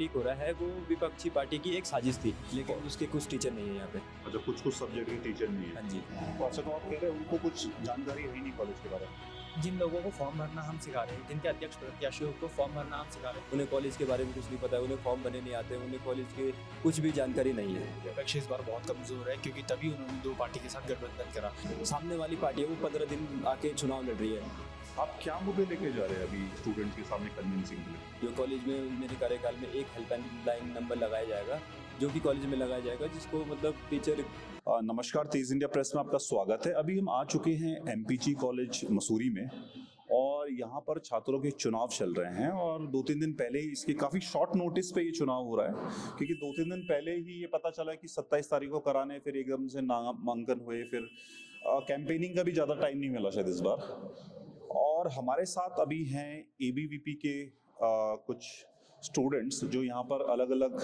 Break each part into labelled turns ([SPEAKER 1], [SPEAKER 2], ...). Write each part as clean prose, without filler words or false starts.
[SPEAKER 1] Leak हो रहा है वो विपक्षी पार्टी की एक साजिश थी, लेकिन उसके कुछ टीचर नहीं है यहाँ पे।
[SPEAKER 2] अच्छा, कुछ सब्जेक्ट के टीचर नहीं है।
[SPEAKER 1] हाँ जी।
[SPEAKER 2] तो अच्छा, तो आप कह रहे हैं उनको कुछ जानकारी है ही नहीं कॉलेज के बारे में।
[SPEAKER 3] जिन लोगों को फॉर्म भरना हम सिखा रहे हैं, जिनके अध्यक्ष प्रत्याशियों को फॉर्म भरना हम सिखा रहे हैं,
[SPEAKER 1] उन्हें कॉलेज के बारे में कुछ नहीं पता है, उन्हें फॉर्म भरने नहीं आते, उन्हें कॉलेज के कुछ भी जानकारी नहीं है।
[SPEAKER 3] विपक्ष इस बार बहुत कमजोर है क्योंकि तभी उन्होंने दो पार्टी के साथ गठबंधन करा।
[SPEAKER 1] सामने वाली पार्टी है वो 15 दिन आके चुनाव लड़ रही है।
[SPEAKER 2] आप क्या मुद्दे लेके जा रहे हैं अभी स्टूडेंट्स के सामने कन्विंसिंग के लिए?
[SPEAKER 1] जो कॉलेज में मेरे कार्यकाल में एक हेल्पलाइन नंबर लगाया जाएगा, जो कि कॉलेज में लगाया जाएगा, जिसको मतलब टीचर।
[SPEAKER 2] नमस्कार, तेज इंडिया प्रेस में आपका स्वागत है। अभी हम आ चुके हैं एमपीजी कॉलेज मसूरी में और यहाँ पर छात्रों के चुनाव चल रहे हैं और 2-3 दिन पहले ही इसके काफ़ी शॉर्ट नोटिस पे ये चुनाव हो रहा है, क्योंकि 2-3 दिन पहले ही ये पता चला कि 27 तारीख को कराने, फिर एकदम से नामांकन हुए, फिर कैंपेनिंग का भी ज़्यादा टाइम नहीं मिला शायद इस बार। और हमारे साथ अभी हैं एबीवीपी के कुछ स्टूडेंट्स जो यहाँ पर अलग अलग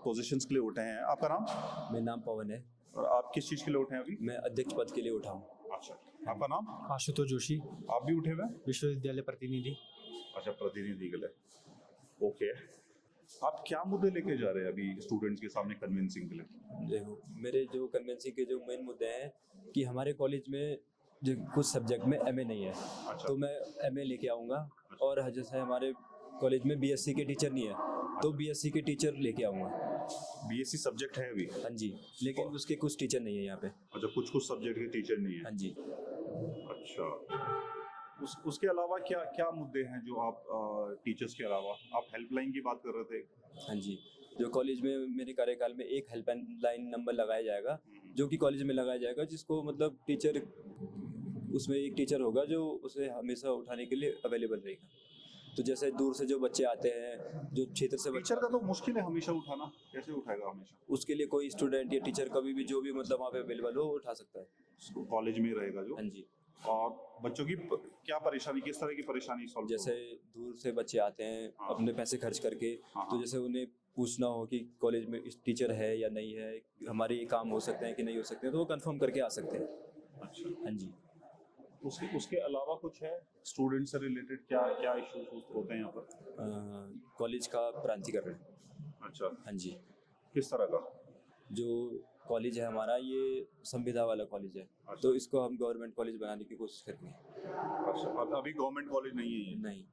[SPEAKER 2] पोजीशंस के लिए उठे हैं। आपका नाम?
[SPEAKER 1] मेरा नाम पवन है।
[SPEAKER 2] और आप किस चीज़ के लिए उठे हैं अभी?
[SPEAKER 1] मैं अध्यक्ष पद के लिए उठा हूँ।
[SPEAKER 2] अच्छा, आपका नाम?
[SPEAKER 3] आशुतोष जोशी,
[SPEAKER 2] आप भी उठे हुए हैं?
[SPEAKER 3] विश्वविद्यालय प्रतिनिधि।
[SPEAKER 2] अच्छा, प्रतिनिधि के लिए। ओके, आप क्या मुद्दे लेके जा रहे हैं अभी स्टूडेंट्स के सामने कन्विंसिंग के लिए?
[SPEAKER 1] देखो, मेरे जो कन्वेंसिंग के जो मेन मुद्दे हैं कि हमारे कॉलेज में जो कुछ सब्जेक्ट में एमए नहीं है।
[SPEAKER 2] अच्छा।
[SPEAKER 1] तो मैं एमए लेके आऊँगा। और जैसे हमारे कॉलेज में बीएससी के टीचर नहीं है, तो बीएससी के टीचर लेके आऊँगा।
[SPEAKER 2] बीएससी सब्जेक्ट है अभी?
[SPEAKER 1] हाँ जी, लेकिन उसके कुछ टीचर नहीं है यहाँ पे।
[SPEAKER 2] अच्छा, कुछ सब्जेक्ट के टीचर नहीं है।
[SPEAKER 1] हाँ जी।
[SPEAKER 2] अच्छा, उसके अलावा क्या क्या मुद्दे हैं जो आप टीचर्स के अलावा, आप हेल्पलाइन की बात कर रहे थे?
[SPEAKER 1] हाँ जी, जो कॉलेज में मेरे कार्यकाल में एक हेल्पलाइन नंबर लगाया जाएगा, जो कि कॉलेज में लगाया जाएगा, जिसको मतलब टीचर, उसमें एक टीचर होगा जो उसे हमेशा उठाने के लिए अवेलेबल रहेगा। तो जैसे दूर से जो बच्चे आते हैं, जो क्षेत्र से
[SPEAKER 2] टीचर का तो मुश्किल है हमेशा उठाना, कैसे उठाएगा हमेशा?
[SPEAKER 1] उसके लिए कोई स्टूडेंट या टीचर कभी भी जो भी मतलब वहाँ पे अवेलेबल हो उठा सकता है।
[SPEAKER 2] कॉलेज में रहेगा जो?
[SPEAKER 1] हाँ जी।
[SPEAKER 2] और बच्चों की क्या परेशानी, किस तरह की परेशानी सॉल्व?
[SPEAKER 1] जैसे दूर से बच्चे आते हैं अपने पैसे खर्च करके,
[SPEAKER 2] हाँ।
[SPEAKER 1] तो जैसे उन्हें पूछना हो कि कॉलेज में इस टीचर है या नहीं है, हमारे ये काम हो सकते हैं कि नहीं हो सकते हैं, तो वो कंफर्म करके आ सकते हैं।
[SPEAKER 2] अच्छा।
[SPEAKER 1] हाँ जी।
[SPEAKER 2] उसके अलावा कुछ है स्टूडेंट से रिलेटेड, क्या क्या इश्यूज होते हैं यहाँ पर?
[SPEAKER 1] कॉलेज का प्रांतीकरण।
[SPEAKER 2] अच्छा।
[SPEAKER 1] हाँ जी।
[SPEAKER 2] किस तरह का?
[SPEAKER 1] जो कॉलेज है हमारा, ये संविदा वाला कॉलेज है।
[SPEAKER 2] अच्छा।
[SPEAKER 1] तो इसको हम गवर्नमेंट कॉलेज बनाने की कोशिश करेंगे।
[SPEAKER 2] अच्छा, अभी गवर्नमेंट कॉलेज नहीं है ये?
[SPEAKER 1] नहीं।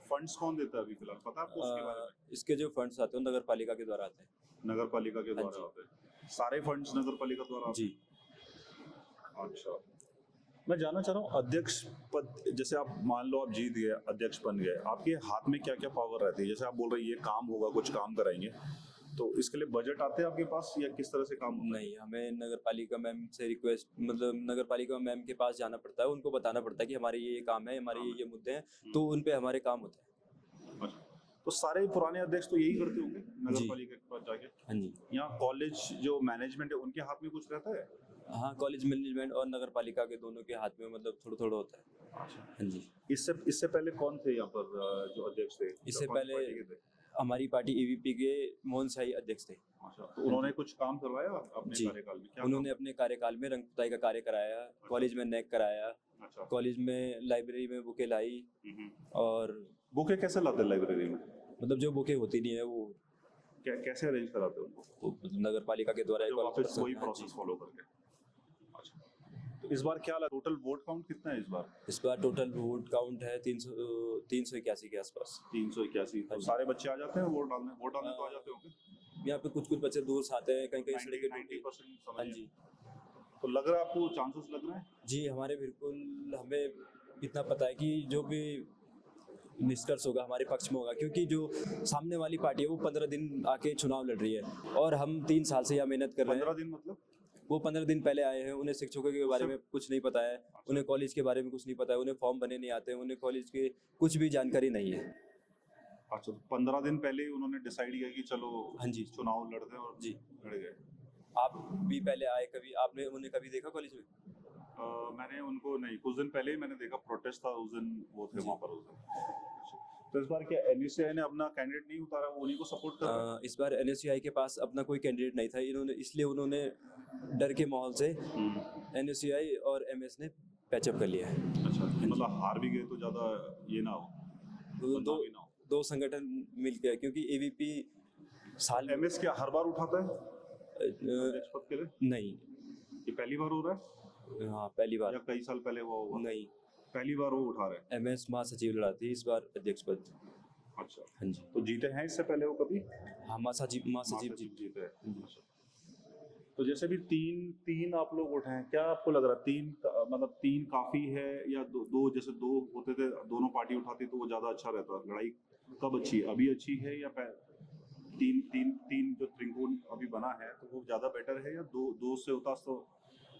[SPEAKER 2] फंड्स कौन देता है अभी फिलहाल, पता है आपको उसके बारे में?
[SPEAKER 1] इसके जो फंड्स आते हैं नगर पालिका के द्वारा आते हैं।
[SPEAKER 2] नगर पालिका के
[SPEAKER 1] हाँ
[SPEAKER 2] द्वारा आते हैं सारे फंड्स, नगर पालिका द्वारा आते
[SPEAKER 1] जी।
[SPEAKER 2] हैं? अच्छा, मैं जानना चाह रहा हूँ अध्यक्ष पद, जैसे आप मान लो आप जीत गए, अध्यक्ष बन गए, आपके हाथ में क्या क्या पावर रहती है? जैसे आप बोल रहे हैं ये काम होगा, कुछ काम कराएंगे, तो इसके लिए बजट आते हैं आपके पास या किस तरह से काम होता है?
[SPEAKER 1] नहीं, हमें नगर पालिका मैम से रिक्वेस्ट, मतलब नगर पालिका मैम के पास जाना पड़ता है, उनको बताना पड़ता है कि हमारे ये काम है, हमारे ये मुद्दे हैं, तो उन पे हमारे काम होते हैं।
[SPEAKER 2] अच्छा, तो सारे पुराने अध्यक्ष तो यही करते होंगे नगर पालिका के पास जाके?
[SPEAKER 1] हाँ जी।
[SPEAKER 2] यहाँ कॉलेज जो मैनेजमेंट है उनके हाथ में कुछ रहता है?
[SPEAKER 1] हाँ, कॉलेज मैनेजमेंट और नगर पालिका के दोनों के हाथ में मतलब थोड़ा थोड़ा होता है।
[SPEAKER 2] अच्छा।
[SPEAKER 1] हाँ जी।
[SPEAKER 2] इससे पहले कौन थे यहाँ पर जो अध्यक्ष थे?
[SPEAKER 1] इससे
[SPEAKER 2] कौन सी
[SPEAKER 1] पहले
[SPEAKER 2] पार्टी के थे?
[SPEAKER 1] हमारी पार्टी एबीपी के मोहन शाही अध्यक्ष थे।
[SPEAKER 2] अच्छा, तो उन्होंने कुछ काम करवाया अपने
[SPEAKER 1] जी।
[SPEAKER 2] कार्यकाल में? क्या
[SPEAKER 1] उन्होंने अपने कार्यकाल में रंग पुताई का कार्य कराया, कॉलेज में नेक कराया,
[SPEAKER 2] अच्छा।
[SPEAKER 1] कॉलेज में लाइब्रेरी में बुकें लाई। और
[SPEAKER 2] बुके कैसे लाते हैं लाइब्रेरी में?
[SPEAKER 1] मतलब जो बुकें होती नहीं है वो
[SPEAKER 2] कैसे अरेंज कराते हैं उनको?
[SPEAKER 1] नगर पालिका के द्वारा
[SPEAKER 2] वापस वही प्रोसेस फॉलो करके? अच्छा, तो इस बार क्या टोटल वोट काउंट कितना है इस बार?
[SPEAKER 1] इस बार टोटल वोट काउंट है 381 के आसपास।
[SPEAKER 2] 381। तो सारे बच्चे आ जाते हैं वोट डालने तो आ जाते होंगे?
[SPEAKER 1] यहाँ पे कुछ बच्चे दूर से आते हैं, कहीं कहीं सड़क के
[SPEAKER 2] 90%
[SPEAKER 1] हाँ जी।
[SPEAKER 2] तो लग रहा है आपको, चांसेस लग रहे हैं?
[SPEAKER 1] जी, हमारे बिल्कुल, हमें इतना पता है कि जो भी निष्कर्ष होगा हमारे पक्ष में होगा, क्योंकि जो सामने वाली पार्टी है वो 15 दिन आके चुनाव लड़ रही है और हम 3 साल से यहाँ मेहनत कर रहे हैं।
[SPEAKER 2] 15 दिन मतलब?
[SPEAKER 1] वो 15 दिन पहले आए हैं, उन्हें शिक्षकों के बारे में कुछ नहीं पता है, उन्हें कॉलेज के बारे में कुछ नहीं पता है, उन्हें फॉर्म भरने नहीं आते, उन्हें कॉलेज के कुछ भी जानकारी नहीं है।
[SPEAKER 2] अच्छा, तो 15 दिन पहले ही उन्होंने डिसाइड किया कि चलो
[SPEAKER 1] हाँ जी,
[SPEAKER 2] चुनाव लड़ते हैं और
[SPEAKER 1] जी
[SPEAKER 2] लड़ गए।
[SPEAKER 1] आप भी पहले आए, कभी आपने उन्हें कभी देखा कॉलेज में?
[SPEAKER 2] मैंने उनको नहीं, कुछ दिन पहले ही मैंने देखा, प्रोटेस्ट था उस दिन, वो थे वहाँ पर उस दिन। तो इस बार क्या एनएसयूआई ने अपना कैंडिडेट नहीं उतारा, वो उन्हीं को सपोर्ट कर रहा है?
[SPEAKER 1] इस बार एनएसयूआई के पास अपना कोई कैंडिडेट नहीं था, इसलिए उन्होंने डर के माहौल से एनएसयूआई और एमएस ने पैचअप कर लिया है।
[SPEAKER 2] अच्छा, मतलब हार भी गए तो ज़्यादा ये ना हो,
[SPEAKER 1] दो संगठन मिलकर, क्योंकि एबीपी साल
[SPEAKER 2] एमएस क्या हर बार उठाता है अध्यक्ष पद के लिए?
[SPEAKER 1] नहीं।
[SPEAKER 2] ये पहली बार हो रहा है
[SPEAKER 1] हाँ, पहली बार।
[SPEAKER 2] या कई साल पहले हुआ होगा?
[SPEAKER 1] नहीं,
[SPEAKER 2] पहली बार वो उठा रहे हैं।
[SPEAKER 1] एमएस महासचिव लड़ाती है इस बार अध्यक्ष पद।
[SPEAKER 2] अच्छा,
[SPEAKER 1] हाँ जी।
[SPEAKER 2] तो जीते हैं इससे पहले वो कभी?
[SPEAKER 1] हाँ, महासचिव
[SPEAKER 2] जीते हैं। तो जैसे भी तीन आप लोग उठे हैं, क्या आपको लग रहा है मतलब तीन काफी है या दो जैसे दो होते थे, दोनों पार्टी उठाती तो वो ज्यादा अच्छा रहता? लड़ाई कब अच्छी है, अभी अच्छी है या तीन जो त्रिकोण अभी बना है तो वो ज्यादा बेटर है, या दो से होता तो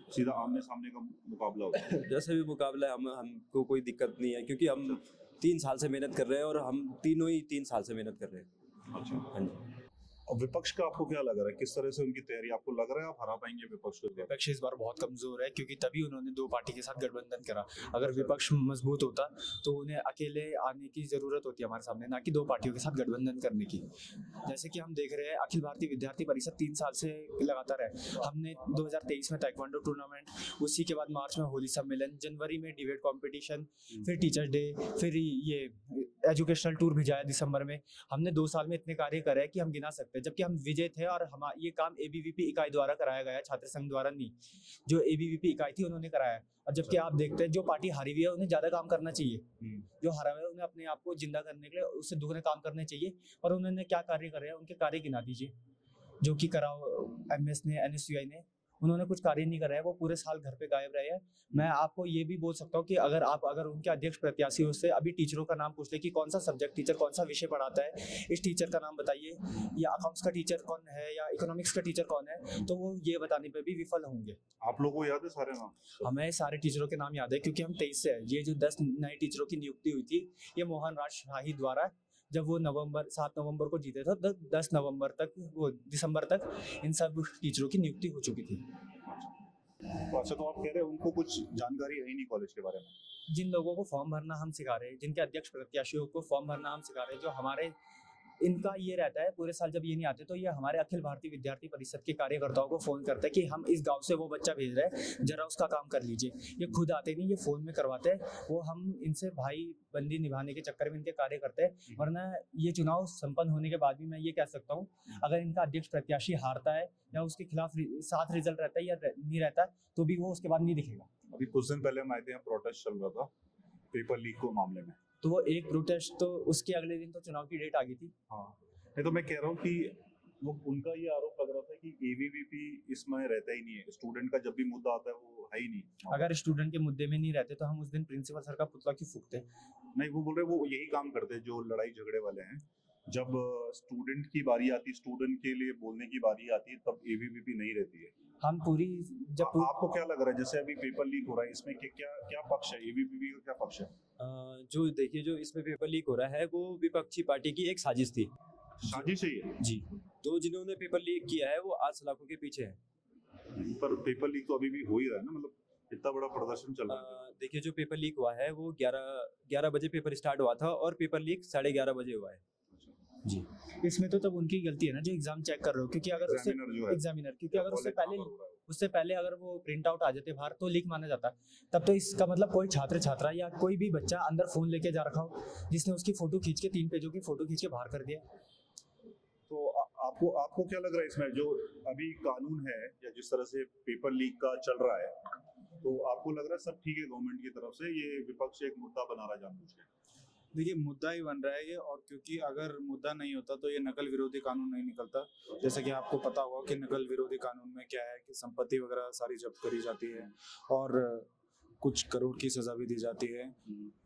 [SPEAKER 2] सीधा आमने सामने का मुकाबला होता?
[SPEAKER 1] जैसे भी मुकाबला है, हमको कोई दिक्कत नहीं है, क्योंकि हम 3 साल से मेहनत कर रहे हैं और हम तीनों ही 3 साल से मेहनत कर रहे हैं।
[SPEAKER 2] अच्छा।
[SPEAKER 1] हाँ जी।
[SPEAKER 2] और विपक्ष का आपको क्या लग रहा है, किस तरह से उनकी तैयारी? आपको लग रहा है आप हरा पाएंगे विपक्ष को?
[SPEAKER 3] विपक्ष इस बार बहुत कमजोर है, क्योंकि तभी उन्होंने दो पार्टी के साथ गठबंधन करा। अगर विपक्ष मजबूत होता तो उन्हें अकेले आने की जरूरत होती है हमारे सामने, ना कि दो पार्टियों के साथ गठबंधन करने की। जैसे कि हम देख रहे हैं, अखिल भारतीय विद्यार्थी परिषद 3 साल से लगातार है। हमने 2023 में ताइक्वांडो टूर्नामेंट, उसी के बाद मार्च में होली सम्मेलन, जनवरी में डिबेट कॉम्पिटिशन, फिर टीचर्स डे, फिर ये एजुकेशनल टूर भिजाया दिसंबर में। हमने 2 साल में इतने कार्य करे कि हम गिना सकते हैं, जबकि हम विजय थे और हम ये काम एबीवीपी इकाई द्वारा कराया गया, छात्र संघ द्वारा नहीं। जो एबीवीपी इकाई थी उन्होंने कराया। और जबकि आप देखते हैं जो पार्टी हारी हुई है उन्हें ज्यादा काम करना चाहिए, जो हारा हुआ है उन्हें अपने आप को जिंदा करने के लिए उससे दुगने काम करने चाहिए। और उन्होंने क्या कार्य करे हैं, उनके कार्य गिना दीजिए जो कि कराओ एमएस ने, एनएसयूआई ने। उन्होंने कुछ कार्य नहीं करा है, वो पूरे साल घर पे गायब रहे हैं। मैं आपको ये भी बोल सकता हूँ कि अगर उनके अध्यक्ष प्रत्याशी हो से अभी टीचरों का नाम पूछ ले कि कौन सा सब्जेक्ट टीचर कौन सा विषय पढ़ाता है, इस टीचर का नाम बताइए, या अकाउंट्स का टीचर कौन है, या इकोनॉमिक्स का टीचर कौन है, तो वो ये बताने पे भी विफल होंगे।
[SPEAKER 2] आप लोगों को याद है सारे नाम?
[SPEAKER 3] हमें सारे टीचरों के नाम याद है, क्योंकि हम 23 से है। ये जो 10 नए टीचरों की नियुक्ति हुई थी, ये मोहन राज शाही द्वारा, जब वो 7 नवंबर को जीते थे, 10 नवंबर तक, वो दिसंबर तक इन सब टीचरों की नियुक्ति हो चुकी थी।
[SPEAKER 2] अच्छा, तो आप कह रहे हैं उनको कुछ जानकारी है ही नहीं कॉलेज के बारे में?
[SPEAKER 3] जिन लोगों को फॉर्म भरना हम सिखा रहे हैं, जिनके अध्यक्ष प्रत्याशियों को फॉर्म भरना हम सिखा रहे हैं, जो हमारे इनका ये रहता है पूरे साल जब ये नहीं आते तो ये हमारे अखिल भारतीय विद्यार्थी परिषद के कार्यकर्ताओं को फोन करते हैं कि हम इस गांव से वो बच्चा भेज रहे हैं, जरा उसका काम कर लीजिए। ये खुद आते नहीं, ये फोन में करवाते हैं। वो हम इनसे भाई बंदी निभाने के चक्कर में इनके कार्य करते हैं। वरना ये चुनाव संपन्न होने के बाद भी मैं ये कह सकता हूँ, अगर इनका अध्यक्ष प्रत्याशी हारता है या उसके खिलाफ 7 रिजल्ट रहता है या नहीं रहता तो भी वो उसके बाद नहीं दिखेगा।
[SPEAKER 2] अभी कुछ दिन पहले हम आए थे, प्रोटेस्ट चल रहा था पेपर लीक को मामले में,
[SPEAKER 3] तो वो एक प्रोटेस्ट, तो उसके अगले दिन तो चुनाव की डेट आ गई थी।
[SPEAKER 2] हाँ, नहीं तो मैं कह रहा हूँ कि वो उनका ये आरोप लग रहा था कि एबीवीपी इसमें रहता ही नहीं है, स्टूडेंट का जब भी मुद्दा आता है वो है ही नहीं।
[SPEAKER 3] अगर स्टूडेंट के मुद्दे में नहीं रहते तो हम उस दिन प्रिंसिपल सर का पुतला क्यों फूकते?
[SPEAKER 2] नहीं, वो बोल रहे वो यही काम करते हैं जो लड़ाई झगड़े वाले हैं। जब स्टूडेंट की बारी आती, स्टूडेंट के लिए बोलने की बारी आती है, तब एबीवीपी नहीं रहती है।
[SPEAKER 3] हम पूरी
[SPEAKER 2] आपको क्या लग रहा है, जैसे अभी पेपर लीक हो रहा है, इसमें क्या पक्ष है, एबीवीपी का क्या पक्ष है?
[SPEAKER 1] जो देखिए, जो इसमें पेपर लीक हो रहा है वो विपक्षी पार्टी की एक साजिश थी।
[SPEAKER 2] साजिश ही है
[SPEAKER 1] जी। तो जिन्होंने पेपर लीक किया है वो आज सलाखों के पीछे है।
[SPEAKER 2] पर पेपर लीक तो अभी भी हो ही रहा है ना, मतलब इतना बड़ा प्रदर्शन चल रहा है।
[SPEAKER 1] देखिए, जो पेपर लीक हुआ है वो 11 बजे पेपर स्टार्ट हुआ था और पेपर लीक 11:30 बजे हुआ है। जी।
[SPEAKER 3] इसमें तो तब उनकी गलती है ना जो एग्जाम चेक कर रहे हो, क्योंकि अगर उससे एग्जामिनर, क्योंकि अगर उससे पहले अगर वो प्रिंट आउट आ जाते बाहर तो लीक माना जाता। तब तो इसका मतलब कोई छात्र छात्रा या कोई भी बच्चा अंदर फोन लेके जा रखा हो जिसने उसकी फोटो खींच के 3 पेजों की फोटो खींच के बाहर कर दिया।
[SPEAKER 2] तो आपको क्या लग रहा है इसमें, जो अभी कानून है या जिस तरह से पेपर लीक का चल रहा है, तो आपको लग रहा है सब ठीक है गवर्नमेंट की तरफ से, ये विपक्ष एक मुद्दा बना रहा है जानबूझ के?
[SPEAKER 4] देखिए, मुद्दा ही बन रहा है ये, और क्योंकि अगर मुद्दा नहीं होता तो ये नकल विरोधी कानून नहीं निकलता। जैसे कि आपको पता होगा कि नकल विरोधी कानून में क्या है कि संपत्ति वगैरह सारी जब्त करी जाती है और कुछ करोड़ की सजा भी दी जाती है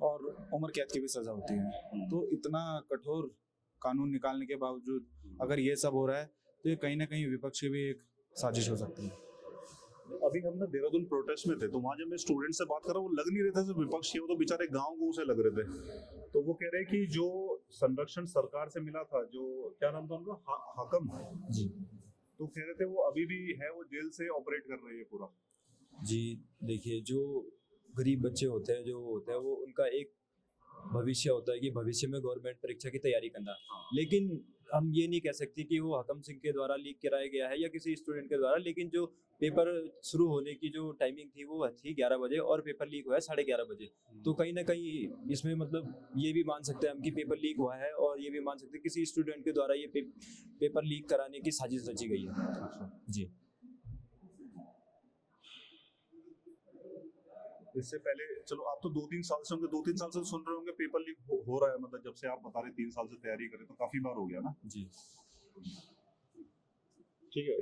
[SPEAKER 4] और उम्र कैद की भी सजा होती है। तो इतना कठोर कानून निकालने के बावजूद अगर ये सब हो रहा है तो ये कहीं ना कहीं विपक्ष की भी एक साजिश हो सकती है।
[SPEAKER 2] अभी हम ना देहरादून प्रोटेस्ट में थे, तो वहाँ जब मैं स्टूडेंट से बात कर रहा हूँ, वो लग नहीं रहे थे विपक्ष के, वो तो बेचारे गाँव गो से लग रहे थे। तो वो कह रहे हैं कि जो संरक्षण सरकार से मिला था, जो क्या नाम था उनका, हाकम
[SPEAKER 3] जी,
[SPEAKER 2] तो कह रहे थे वो अभी भी है, वो जेल से ऑपरेट कर रही है पूरा।
[SPEAKER 1] जी। देखिए, जो गरीब बच्चे होते हैं वो उनका एक भविष्य होता है कि भविष्य में गवर्नमेंट परीक्षा की तैयारी करना। लेकिन हम ये नहीं कह सकते कि वो हकम सिंह के द्वारा लीक कराया गया है या किसी स्टूडेंट के द्वारा, लेकिन जो पेपर शुरू होने की जो टाइमिंग थी वो थी 11 बजे और पेपर लीक हुआ है 11:30 बजे। तो कहीं ना कहीं इसमें मतलब ये भी मान सकते हैं हम कि पेपर लीक हुआ है, और ये भी मान सकते हैं किसी स्टूडेंट के द्वारा ये पेपर लीक कराने की साजिश रची गई है। जी।
[SPEAKER 2] इससे पहले चलो आप तो 2-3 साल से होंगे, 2-3 साल से सुन रहे होंगे पेपर लीक हो रहा है, मतलब जब से आप बता रहे 3 साल से तैयारी करें तो काफी बार हो गया ना।
[SPEAKER 1] जी।
[SPEAKER 2] ठीक है।